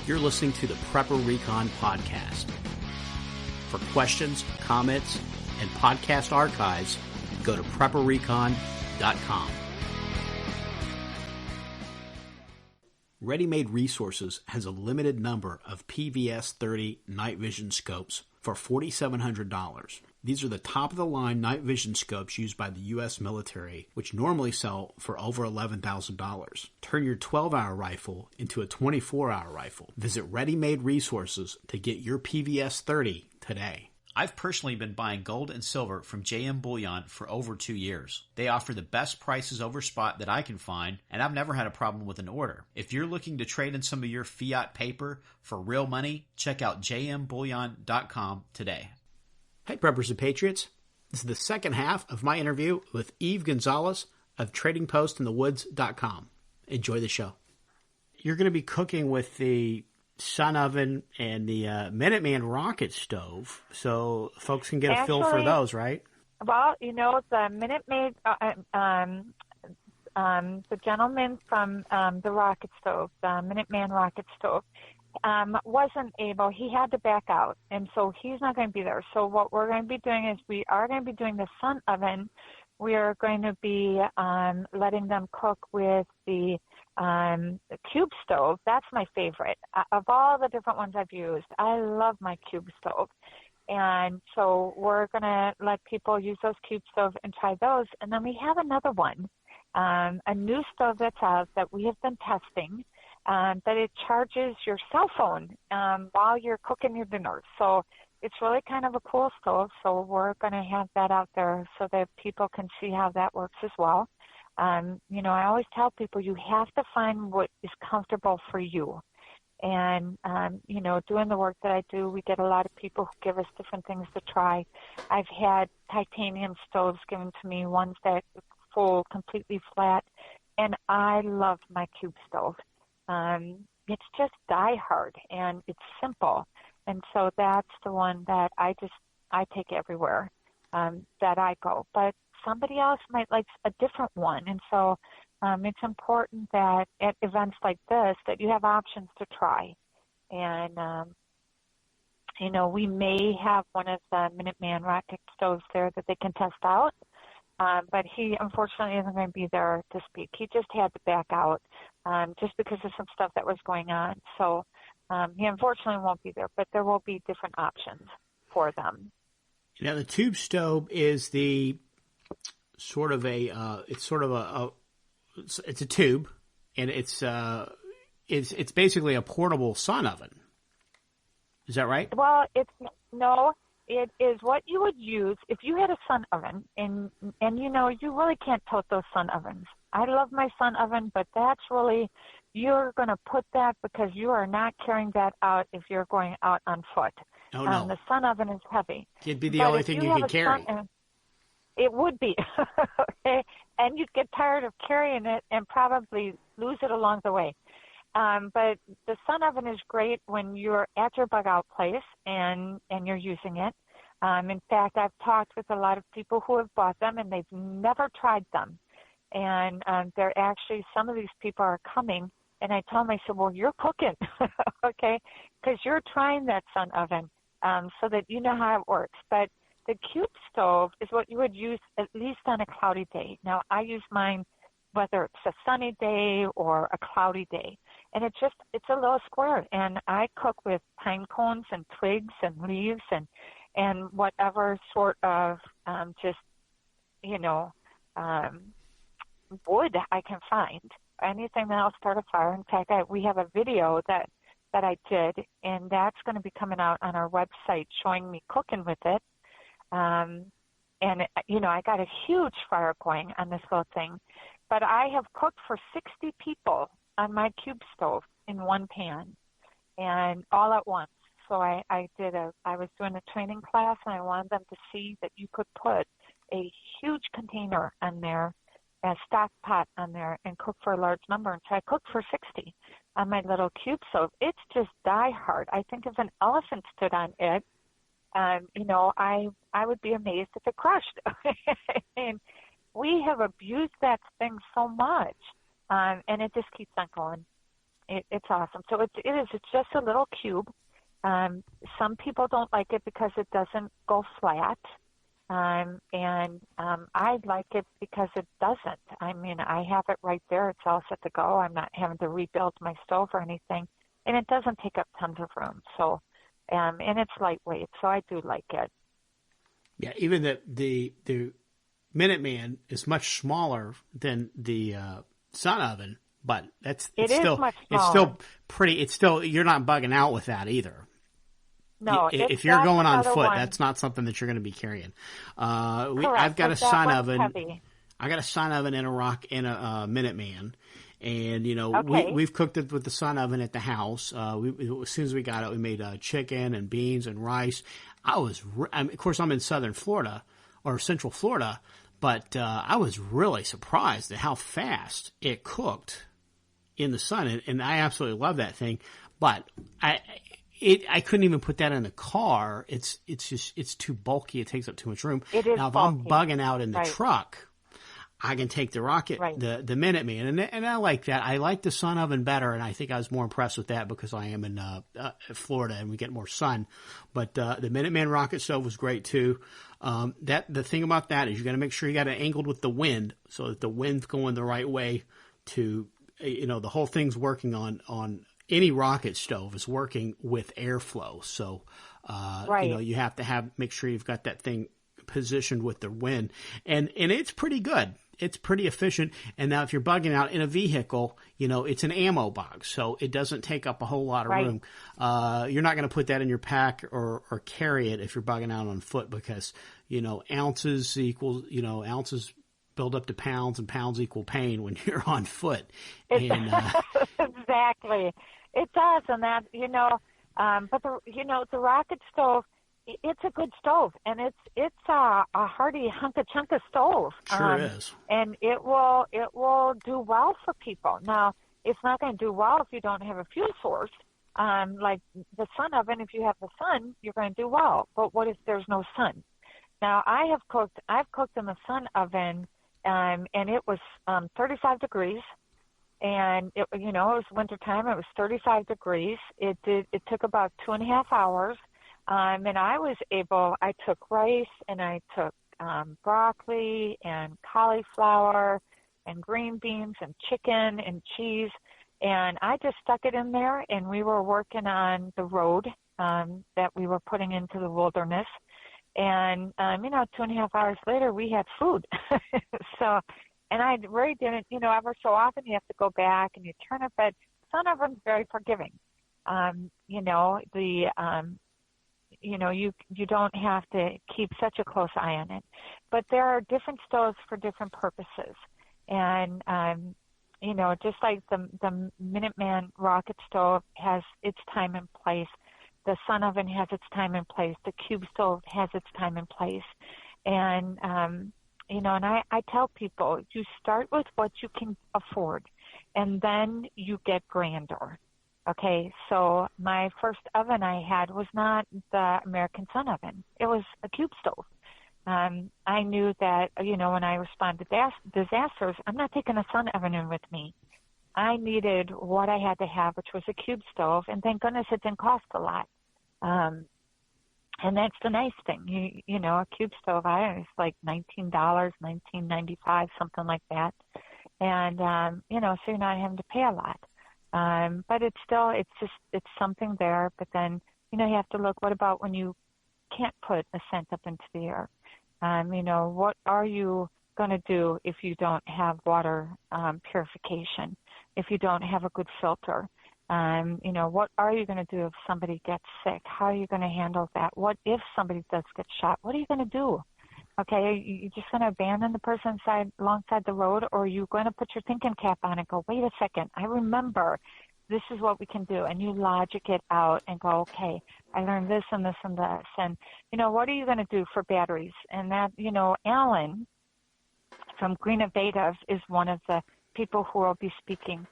You're listening to the Prepper Recon podcast. For questions, comments, and podcast archives, go to prepperrecon.com. Ready Made Resources has a limited number of PVS-30 night vision scopes for $4,700. These are the top-of-the-line night vision scopes used by the U.S. military, which normally sell for over $11,000. Turn your 12-hour rifle into a 24-hour rifle. Visit Ready Made Resources to get your PVS-30 today. I've personally been buying gold and silver from JM Bullion for over 2 years. They offer the best prices over spot that I can find, and I've never had a problem with an order. If you're looking to trade in some of your fiat paper for real money, check out jmbullion.com today. Hey, Preppers and Patriots. This is the second half of my interview with Yves Gonzales of TradingPostInTheWoods.com. Enjoy the show. You're going to be cooking with the Sun Oven and the Minuteman rocket stove, so folks can get a feel for those, right? Well, you know, the Minuteman, the gentleman from the rocket stove, the Minuteman rocket stove, wasn't able, he had to back out, and so he's not going to be there. So what we're going to be doing is we are going to be doing the Sun Oven. We are going to be letting them cook with the cube stove. That's my favorite. Of all the different ones I've used, I love my cube stove. And so we're going to let people use those cube stoves and try those. And then we have another one, a new stove that's out that we have been testing, that it charges your cell phone while you're cooking your dinner. So it's really kind of a cool stove. So we're going to have that out there so that people can see how that works as well. You know, I always tell people you have to find what is comfortable for you. And, you know, doing the work that I do, we get a lot of people who give us different things to try. I've had titanium stoves given to me, ones that fold completely flat, and I love my cube stove. It's just die hard, and it's simple. And so that's the one that I take everywhere that I go. But somebody else might like a different one. And so it's important that at events like this that you have options to try. And, you know, we may have one of the Minuteman rocket stoves there that they can test out. But he unfortunately isn't going to be there to speak. He just had to back out just because of some stuff that was going on. So he unfortunately won't be there, but there will be different options for them. Now, the tube stove is the sort of it's a tube, and it's basically a portable sun oven. Is that right? Well, it is what you would use if you had a sun oven, and you know, you really can't tote those sun ovens. I love my sun oven, but that's really, you're going to put that because you are not carrying that out if you're going out on foot. Oh, no. The sun oven is heavy. It'd be the only thing you could carry. It would be. Okay? And you'd get tired of carrying it and probably lose it along the way. But the sun oven is great when you're at your bug out place and you're using it. In fact, I've talked with a lot of people who have bought them and they've never tried them. And they're actually, some of these people are coming, and I tell them, I said, well, you're cooking, okay, because you're trying that sun oven so that you know how it works. But the cube stove is what you would use at least on a cloudy day. Now, I use mine whether it's a sunny day or a cloudy day. And it's a little square. And I cook with pine cones and twigs and leaves and whatever sort of wood I can find. Anything that'll start a fire. In fact, we have a video that I did, and that's going to be coming out on our website showing me cooking with it. I got a huge fire going on this little thing. But I have cooked for 60 people on my cube stove in one pan, and all at once. So I was doing a training class, and I wanted them to see that you could put a huge container on there, a stock pot on there, and cook for a large number. And so I cooked for 60 on my little cube stove. It's just die hard. I think if an elephant stood on it, I would be amazed if it crushed. And we have abused that thing so much, and it just keeps on going. It's awesome. So it is. It's just a little cube. Some people don't like it because it doesn't go flat. I like it because it doesn't. I mean, I have it right there. It's all set to go. I'm not having to rebuild my stove or anything. And it doesn't take up tons of room. So, and it's lightweight. So I do like it. Yeah, even the Minuteman is much smaller than the Sun Oven, but it's still much smaller. It's still pretty. It's still, you're not bugging out with that either. No, if you're going on foot, one. That's not something that you're going to be carrying. Correct, I've got a Sun Oven. Heavy. I got a Sun Oven and a Minuteman, and Okay. we've cooked it with the Sun Oven at the house. As soon as we got it, we made chicken and beans and rice. Of course, I'm in southern Florida or central Florida, but I was really surprised at how fast it cooked in the sun, and I absolutely love that thing. But I couldn't even put that in the car. It's too bulky. It takes up too much room. It is now, if bulky. I'm bugging out in the Right. truck, I can take the Rocket, Right. the Minuteman, and I like that. I like the Sun Oven better, and I think I was more impressed with that because I am in Florida and we get more sun. But the Minuteman rocket stove was great too. The thing about that is you got to make sure you got it angled with the wind so that the wind's going the right way to, the whole thing's working on any rocket stove is working with airflow. So, Right. you have to make sure you've got that thing positioned with the wind, and it's pretty good. It's pretty efficient. And now if you're bugging out in a vehicle, it's an ammo box, so it doesn't take up a whole lot of Right. room. You're not going to put that in your pack or carry it if you're bugging out on foot because, ounces equals, ounces build up to pounds and pounds equal pain when you're on foot. And, Exactly. It does. And that, but the rocket stove, it's a good stove, and it's a hearty hunka-chunka stove. Sure is. And it will do well for people. Now, it's not going to do well if you don't have a fuel source. Like the Sun Oven, if you have the sun, you're going to do well. But what if there's no sun? Now, I've cooked in the Sun Oven, and it was 35 degrees. And it was wintertime. It was 35 degrees. It took about 2.5 hours. And I took rice and I took broccoli and cauliflower and green beans and chicken and cheese. And I just stuck it in there, and we were working on the road that we were putting into the wilderness. And, 2.5 hours later, we had food. So, and I really didn't, ever so often you have to go back and you turn it, but Sun Oven's very forgiving. You don't have to keep such a close eye on it. But there are different stoves for different purposes. And, just like the Minuteman rocket stove has its time and place, the Sun Oven has its time and place, the cube stove has its time and place. And, and I tell people, you start with what you can afford, and then you get grander. Okay, so my first oven I had was not the American Sun Oven. It was a cube stove. I knew that, when I respond to disasters, I'm not taking a Sun Oven in with me. I needed what I had to have, which was a cube stove, and thank goodness it didn't cost a lot. And that's the nice thing. A cube stove, it's like $19, $19.95, something like that. And, so you're not having to pay a lot. But it's something there. But then, you have to look, what about when you can't put a scent up into the air? What are you going to do if you don't have water purification, if you don't have a good filter? What are you going to do if somebody gets sick? How are you going to handle that? What if somebody does get shot? What are you going to do? Okay, are you just going to abandon the person alongside the road, or are you going to put your thinking cap on and go, wait a second, I remember this is what we can do, and you logic it out and go, okay, I learned this and this and this, and, what are you going to do for batteries? And that, Alan from Green Innovative is one of the people who will be speaking,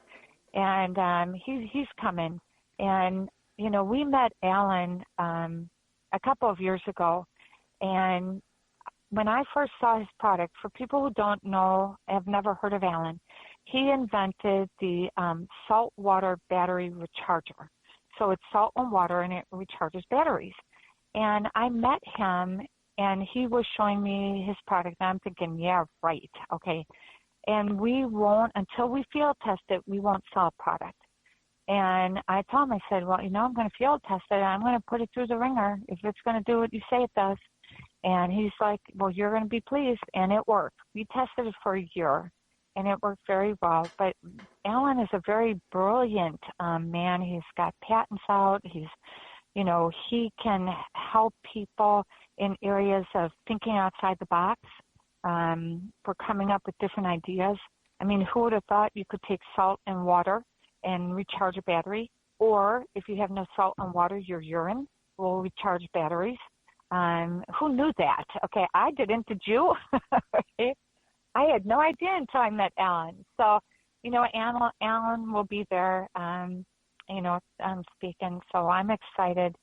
and he's coming, and, we met Alan a couple of years ago, and when I first saw his product, for people who don't know, have never heard of Alan, he invented the saltwater battery recharger. So it's salt and water, and it recharges batteries. And I met him, and he was showing me his product, and I'm thinking, yeah, right, okay. And we won't, until we field test it, we won't sell a product. And I told him, I said, well, I'm going to field test it. I'm going to put it through the ringer if it's going to do what you say it does. And he's like, well, you're going to be pleased. And it worked. We tested it for a year, and it worked very well. But Alan is a very brilliant man. He's got patents out. He can help people in areas of thinking outside the box, for coming up with different ideas. I mean, who would have thought you could take salt and water and recharge a battery? Or if you have no salt and water, your urine will recharge batteries. Who knew that? Okay, I didn't. Did you? Okay. I had no idea until I met Alan. So, Alan will be there, speaking. So I'm excited.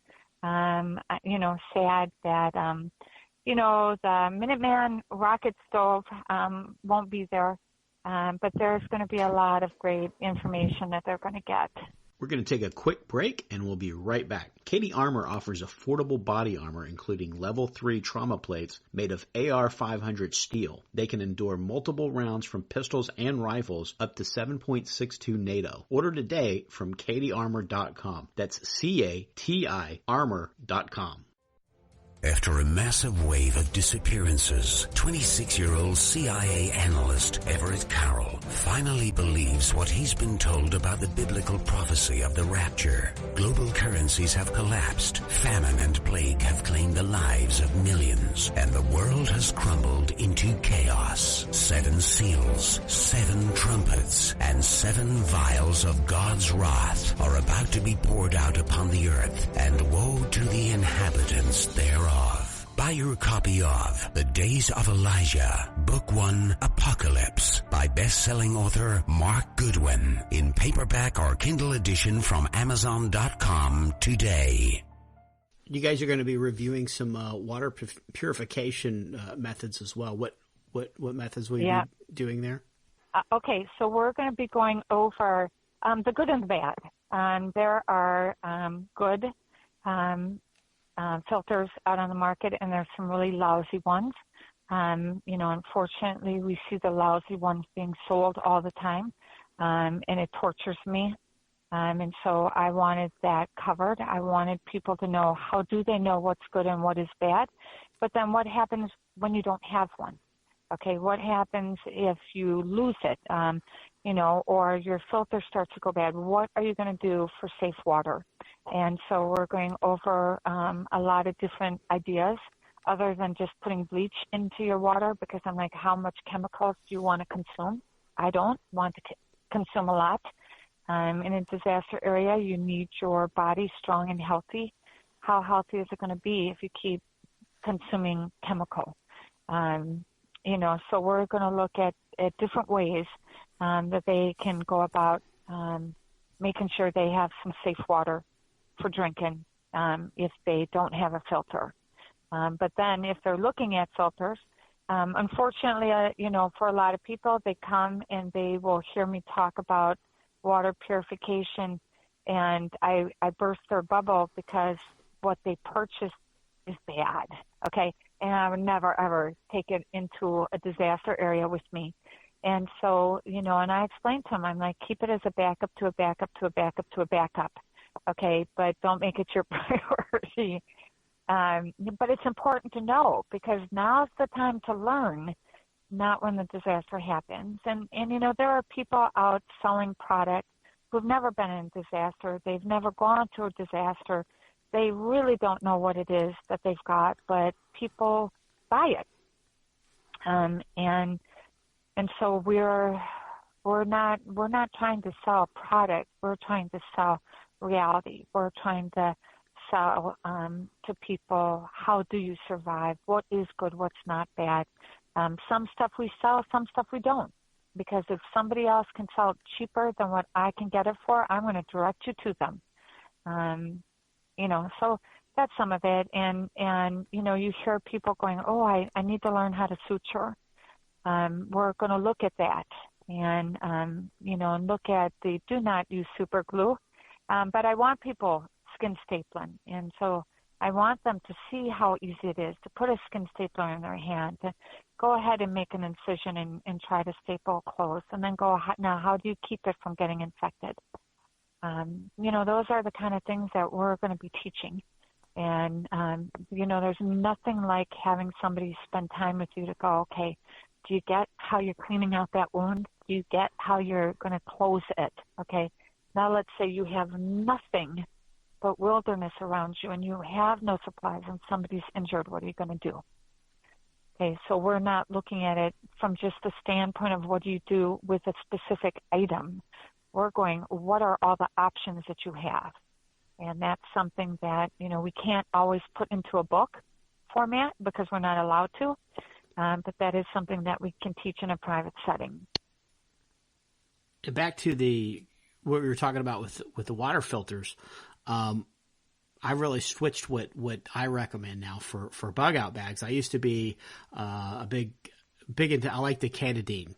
Sad that, the Minuteman rocket stove won't be there. But there's going to be a lot of great information that they're going to get. We're going to take a quick break, and we'll be right back. Katie Armor offers affordable body armor, including Level 3 trauma plates made of AR-500 steel. They can endure multiple rounds from pistols and rifles up to 7.62 NATO. Order today from katiearmor.com. That's C-A-T-I armor.com. After a massive wave of disappearances, 26-year-old CIA analyst Everett Carroll finally believes what he's been told about the biblical prophecy of the rapture. Global currencies have collapsed, famine and plague have claimed the lives of millions, and the world has crumbled into chaos. 7 seals, 7 trumpets, and 7 vials of God's wrath are about to be poured out upon the earth, and woe to the inhabitants thereof. Buy your copy of The Days of Elijah, Book 1, Apocalypse, by best-selling author Mark Goodwin, in paperback or Kindle edition from Amazon.com today. You guys are going to be reviewing some water purification methods as well. What methods will you be doing there? Okay, so we're going to be going over the good and the bad. There are good filters out on the market, and there's some really lousy ones. Unfortunately, we see the lousy ones being sold all the time, and it tortures me. And so I wanted that covered. I wanted people to know, how do they know what's good and what is bad? But then what happens when you don't have one? Okay, what happens if you lose it, or your filter starts to go bad? What are you going to do for safe water? And so we're going over a lot of different ideas other than just putting bleach into your water, because I'm like, how much chemicals do you want to consume? I don't want to consume a lot. In a disaster area, you need your body strong and healthy. How healthy is it going to be if you keep consuming chemical? So we're going to look at different ways that they can go about making sure they have some safe water for drinking if they don't have a filter. But then if they're looking at filters, unfortunately, for a lot of people, they come and they will hear me talk about water purification, and I burst their bubble because what they purchased is bad, okay? And I would never, ever take it into a disaster area with me. And so, and I explained to them, I'm like, keep it as a backup to a backup to a backup to a backup, okay? But don't make it your priority. But it's important to know, because now's the time to learn, not when the disaster happens. And there are people out selling products who've never been in a disaster. They've never gone through a disaster. They really don't know what it is that they've got, but people buy it. And so we're not trying to sell a product. We're trying to sell reality. We're trying to sell to people, how do you survive? What is good? What's not bad? Some stuff we sell, some stuff we don't. Because if somebody else can sell it cheaper than what I can get it for, I'm going to direct you to them. So that's some of it. And you hear people going, oh, I need to learn how to suture. We're going to look at that. and, and look at do not use super glue. But I want people skin stapling. And so I want them to see how easy it is to put a skin stapler in their hand, to go ahead and make an incision and try to staple closed, and then go, now how do you keep it from getting infected? Those are the kind of things that we're going to be teaching. And, there's nothing like having somebody spend time with you to go, okay, do you get how you're cleaning out that wound? Do you get how you're going to close it? Okay, now let's say you have nothing but wilderness around you and you have no supplies and somebody's injured. What are you going to do? Okay, so we're not looking at it from just the standpoint of what do you do with a specific item. We're going, what are all the options that you have? And that's something that, we can't always put into a book format because we're not allowed to, but that is something that we can teach in a private setting. Back to what we were talking about with the water filters, I really switched what I recommend now for bug out bags. I used to be a big into, I like the Candidine.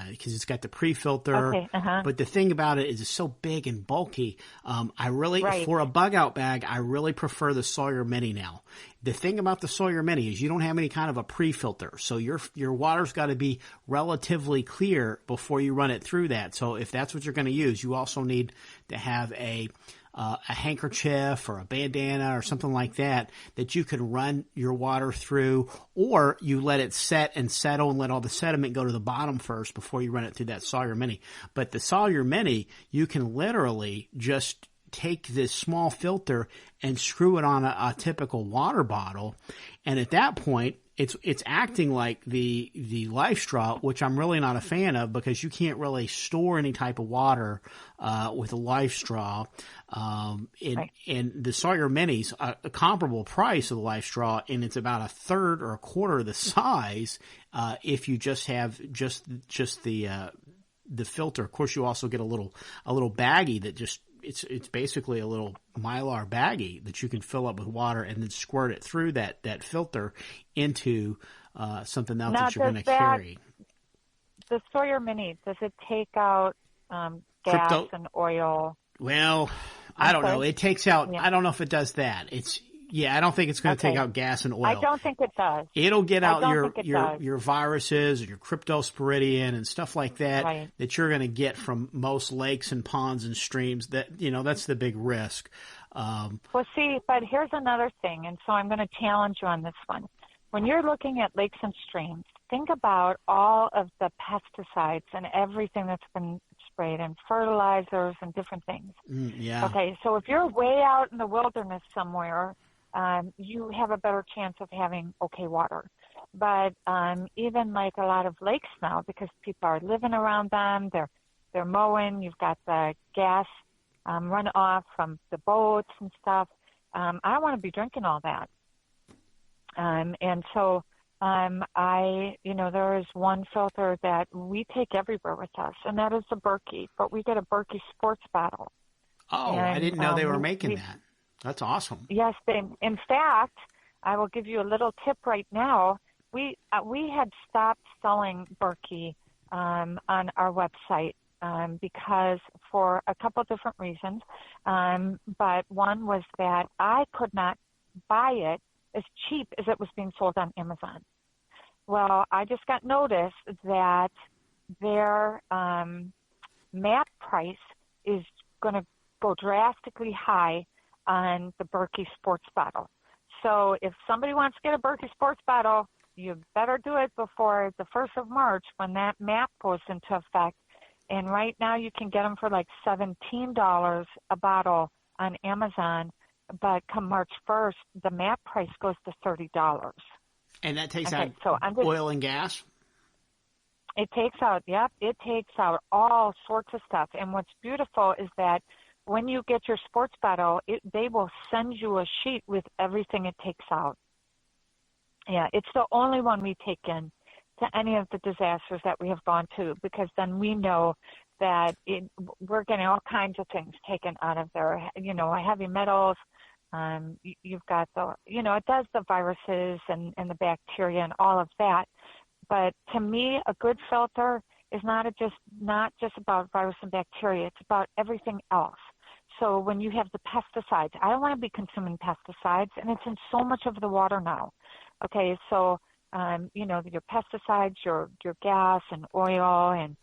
Because it's got the pre-filter, okay, but the thing about it is it's so big and bulky. For a bug out bag, I really prefer the Sawyer Mini now. The thing about the Sawyer Mini is you don't have any kind of a pre-filter, so your water's got to be relatively clear before you run it through that. So if that's what you're going to use, you also need to have a handkerchief or a bandana or something like that you can run your water through, or you let it set and settle and let all the sediment go to the bottom first before you run it through that Sawyer Mini. But the Sawyer Mini, you can literally just take this small filter and screw it on a typical water bottle. And at that point, it's acting like the Life Straw, which I'm really not a fan of because you can't really store any type of water with a Life Straw. And the Sawyer Mini's a comparable price of the Life Straw, and it's about a third or a quarter of the size if you just have just the filter. Of course, you also get a little baggie that just it's basically a little Mylar baggie that you can fill up with water and then squirt it through that filter into something else that you're going to carry. The Sawyer Mini, does it take out gas and oil? Well, I don't know. It takes out. Yeah. I don't know if it does that. I don't think it's going to take out gas and oil. I don't think it does. It'll get out your viruses or your cryptosporidium and stuff like that that you're going to get from most lakes and ponds and streams. That's the big risk. Well, see, but here's another thing, and so I'm going to challenge you on this one. When you're looking at lakes and streams, think about all of the pesticides and everything that's been sprayed and fertilizers and different things. Yeah. Okay, so if you're way out in the wilderness somewhere, you have a better chance of having okay water. But even like a lot of lakes now, because people are living around them, they're mowing, you've got the gas runoff from the boats and stuff. I don't want to be drinking all that. And so there is one filter that we take everywhere with us, and that is the Berkey. But we get a Berkey sports bottle. Oh, I didn't know they were making that. That's awesome. Yes, in fact, I will give you a little tip right now. We had stopped selling Berkey on our website because for a couple of different reasons. But one was that I could not buy it as cheap as it was being sold on Amazon. Well, I just got notice that their MAP price is going to go drastically high on the Berkey sports bottle. So if somebody wants to get a Berkey sports bottle, you better do it before the 1st of March when that MAP goes into effect. And right now you can get them for like $17 a bottle on Amazon. But come March 1st, the MAP price goes to $30. And that takes out oil and gas? It takes out all sorts of stuff. And what's beautiful is that when you get your sports bottle, they will send you a sheet with everything it takes out. Yeah, it's the only one we take in to any of the disasters that we have gone to, because then we know that we're getting all kinds of things taken out of there, heavy metals. You've got it does the viruses and the bacteria and all of that. But to me, a good filter is not just about virus and bacteria. It's about everything else. So when you have the pesticides, I don't want to be consuming pesticides, and it's in so much of the water now. Okay, so your pesticides, your gas and oil, and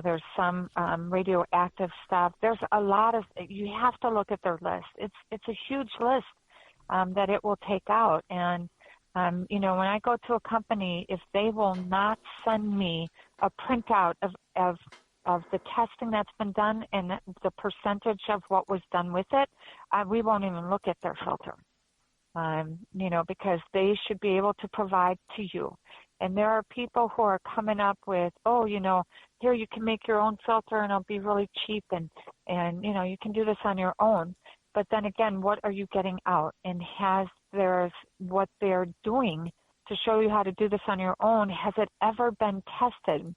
there's some radioactive stuff. There's a lot of. You have to look at their list. It's a huge list that it will take out. And when I go to a company, if they will not send me a printout of the testing that's been done and the percentage of what was done with it, we won't even look at their filter. Because they should be able to provide to you. And there are people who are coming up with, here you can make your own filter and it'll be really cheap and you can do this on your own. But then again, what are you getting out? And there's what they're doing to show you how to do this on your own, has it ever been tested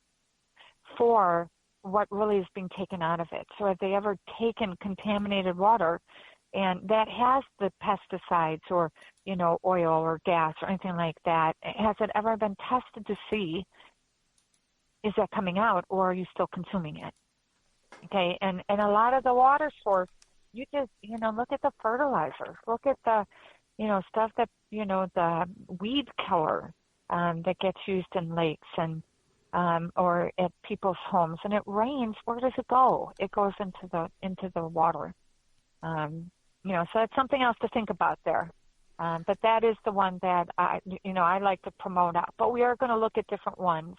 for what really is being taken out of it? So have they ever taken contaminated water and that has the pesticides or, oil or gas or anything like that? Has it ever been tested to see, is that coming out or are you still consuming it? Okay, and a lot of the water source, you just, look at the fertilizers, look at the, stuff that, the weed killer that gets used in lakes and or at people's homes. And it rains, where does it go? It goes into the water. So that's something else to think about there. But that is the one that I like to promote out. But we are going to look at different ones.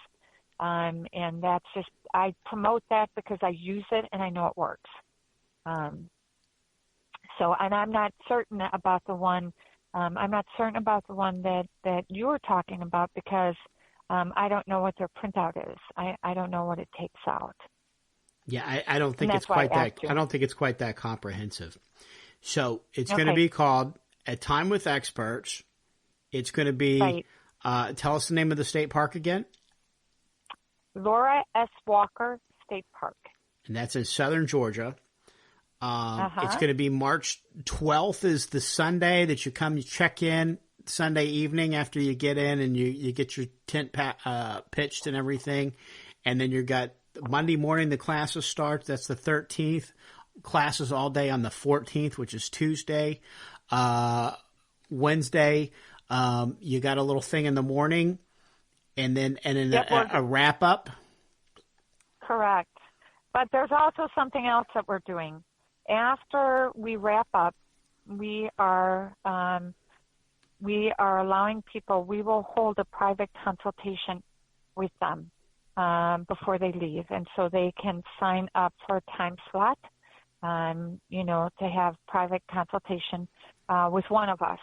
And that's just, I promote that because I use it and I know it works. And I'm not certain about the one, that you were talking about because I don't know what their printout is. I don't know what it takes out. Yeah, I don't think it's quite that. I don't think it's quite that comprehensive. So it's going to be called A Time with Experts. It's going to be. Right. Tell us the name of the state park again. Laura S. Walker State Park. And that's in southern Georgia. It's going to be March 12th is the Sunday that you come, you check in Sunday evening after you get in and you get your tent pitched and everything. And then you've got Monday morning, the classes start. That's the 13th. Classes all day on the 14th, which is Tuesday. Wednesday, you got a little thing in the morning and then a wrap up. Correct. But there's also something else that we're doing. After we wrap up, we are allowing people, we will hold a private consultation with them before they leave. And so they can sign up for a time slot, to have private consultation with one of us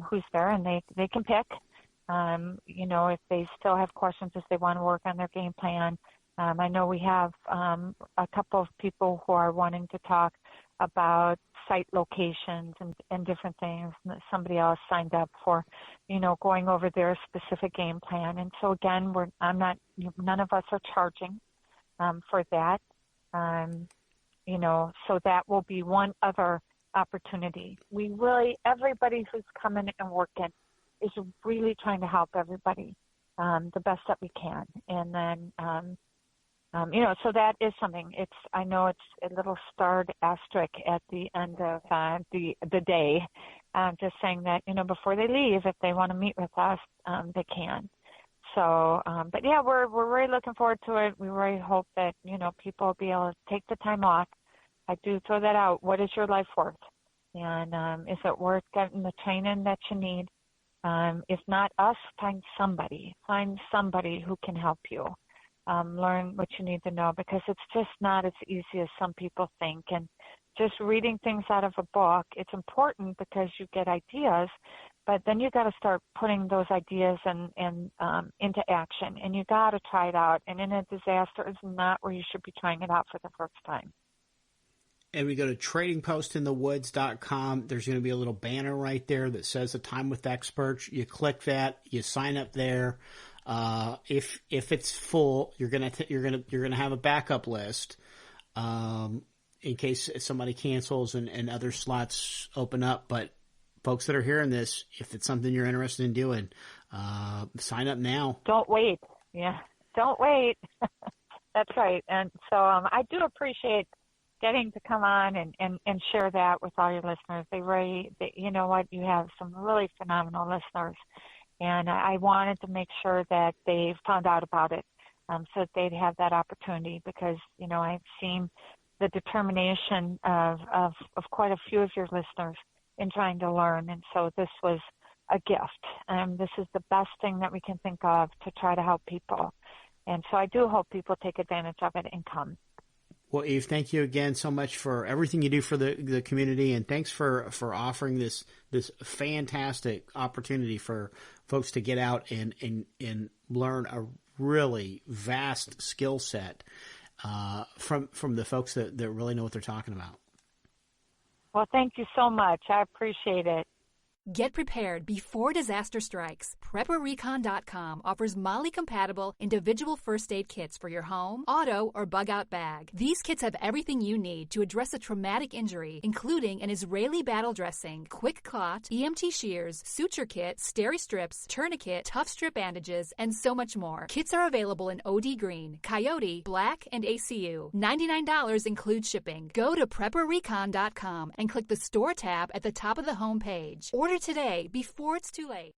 who's there, and they can pick, if they still have questions, if they want to work on their game plan. I know we have a couple of people who are wanting to talk about site locations and different things. Somebody else signed up for, going over their specific game plan. And so again, none of us are charging for that. So that will be one other opportunity. Everybody who's coming and working is really trying to help everybody the best that we can. And then, so that is something. I know it's a little starred asterisk at the end of the day, just saying that, before they leave, if they want to meet with us, they can. So, but yeah, we're really looking forward to it. We really hope that, people will be able to take the time off. I do throw that out. What is your life worth? And is it worth getting the training that you need? If not us, find somebody who can help you. Learn what you need to know, because it's just not as easy as some people think. And just reading things out of a book, it's important because you get ideas, but then you got to start putting those ideas and into action, and you got to try it out. And in a disaster is not where you should be trying it out for the first time. And we go to tradingpostinthewoods.com. There's going to be a little banner right there that says A Time with Experts. You click that, you sign up there. If it's full, you're gonna have a backup list in case somebody cancels and other slots open up. But folks that are hearing this, if it's something you're interested in doing, sign up now. Don't wait. Yeah, Don't wait. That's right. And so I do appreciate getting to come on and share that with all your listeners. You know what, you have some really phenomenal listeners. And I wanted to make sure that they found out about it so that they'd have that opportunity because, you know, I've seen the determination of quite a few of your listeners in trying to learn. And so this was a gift. This is the best thing that we can think of to try to help people. And so I do hope people take advantage of it and come. Well, Eve, thank you again so much for everything you do for the community, and thanks for offering this fantastic opportunity for folks to get out and learn a really vast skill set from the folks that really know what they're talking about. Well, thank you so much. I appreciate it. Get prepared before disaster strikes. PrepperRecon.com offers MOLLE-compatible individual first aid kits for your home, auto, or bug-out bag. These kits have everything you need to address a traumatic injury, including an Israeli battle dressing, quick clot, EMT shears, suture kit, steri strips, tourniquet, tough strip bandages, and so much more. Kits are available in OD Green, Coyote, Black, and ACU. $99 includes shipping. Go to PrepperRecon.com and click the Store tab at the top of the home page. Order today before it's too late.